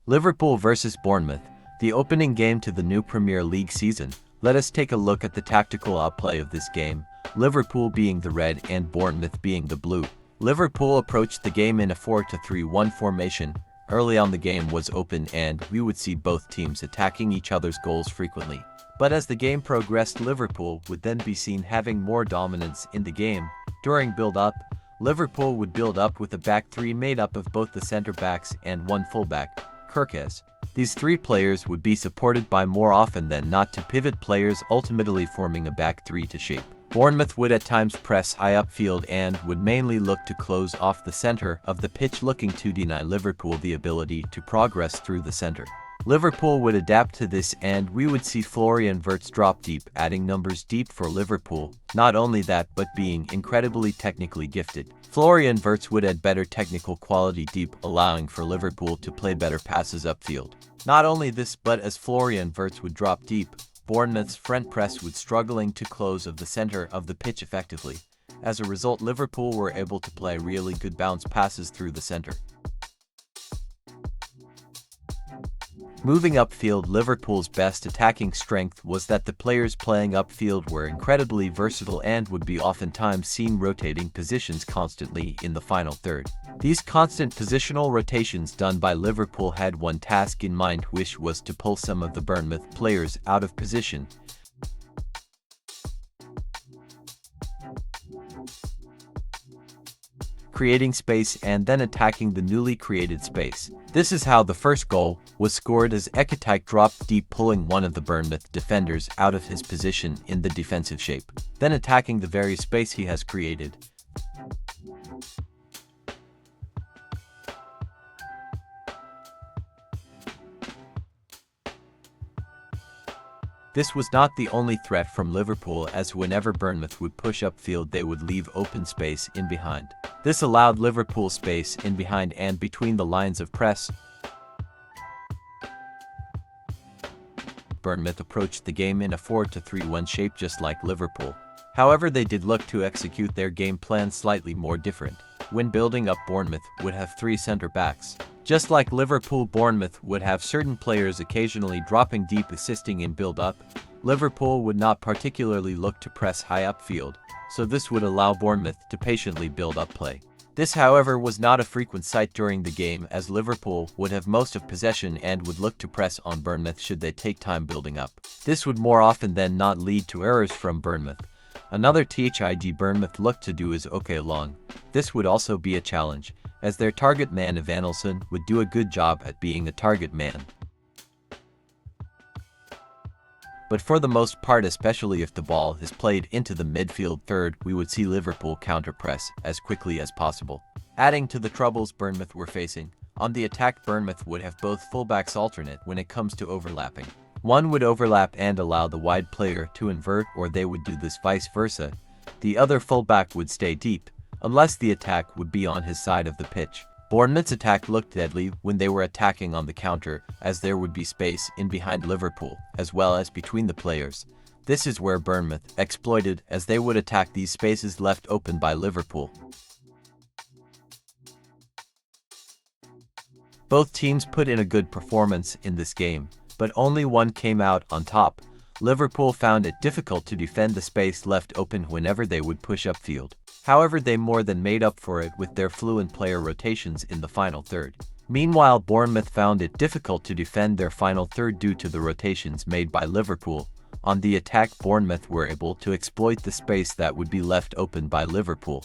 Liverpool vs Bournemouth, the opening game to the new Premier League season. Let us take a look at the tactical outplay of this game, Liverpool being the red and Bournemouth being the blue. Liverpool approached the game in a 4-2-3-1 formation. Early on the game was open and we would see both teams attacking each other's goals frequently. But as the game progressed, Liverpool would then be seen having more dominance in the game. During build-up, Liverpool would build up with a back three made up of both the centre-backs and one fullback, Kirkes. These three players would be supported by more often than not two pivot players, ultimately forming a back three to shape. Bournemouth would at times press high upfield and would mainly look to close off the center of the pitch, looking to deny Liverpool the ability to progress through the center. Liverpool would adapt to this and we would see Florian Wirtz drop deep, adding numbers deep for Liverpool. Not only that, but being incredibly technically gifted, Florian Wirtz would add better technical quality deep, allowing for Liverpool to play better passes upfield. Not only this, but as Florian Wirtz would drop deep, Bournemouth's front press would struggling to close of the center of the pitch effectively. As a result, Liverpool were able to play really good bounce passes through the center. Moving upfield, Liverpool's best attacking strength was that the players playing upfield were incredibly versatile and would be oftentimes seen rotating positions constantly in the final third. These constant positional rotations done by Liverpool had one task in mind, which was to pull some of the Bournemouth players out of position, creating space and then attacking the newly created space. This is how the first goal was scored, as Ekitike dropped deep, pulling one of the Bournemouth defenders out of his position in the defensive shape, then attacking the very space he has created. This was not the only threat from Liverpool, as whenever Bournemouth would push upfield they would leave open space in behind. This allowed Liverpool space in behind and between the lines of press. Bournemouth approached the game in a 4-2-3-1 shape just like Liverpool. However, they did look to execute their game plan slightly more different. When building up, Bournemouth would have three centre-backs. Just like Liverpool, Bournemouth would have certain players occasionally dropping deep, assisting in build-up. Liverpool would not particularly look to press high upfield, so this would allow Bournemouth to patiently build up play. This, however, was not a frequent sight during the game, as Liverpool would have most of possession and would look to press on Bournemouth should they take time building up. This would more often than not lead to errors from Bournemouth. Another THIG Bournemouth looked to do is OK long. This would also be a challenge, as their target man Evanilson would do a good job at being a target man. But for the most part, especially if the ball is played into the midfield third, we would see Liverpool counter-press as quickly as possible, adding to the troubles Bournemouth were facing. On the attack, Bournemouth would have both fullbacks alternate when it comes to overlapping. One would overlap and allow the wide player to invert, or they would do this vice versa. The other fullback would stay deep, unless the attack would be on his side of the pitch. Bournemouth's attack looked deadly when they were attacking on the counter, as there would be space in behind Liverpool, as well as between the players. This is where Bournemouth exploited, as they would attack these spaces left open by Liverpool. Both teams put in a good performance in this game, but only one came out on top. Liverpool found it difficult to defend the space left open whenever they would push upfield. However, they more than made up for it with their fluent player rotations in the final third. Meanwhile, Bournemouth found it difficult to defend their final third due to the rotations made by Liverpool. On the attack, Bournemouth were able to exploit the space that would be left open by Liverpool.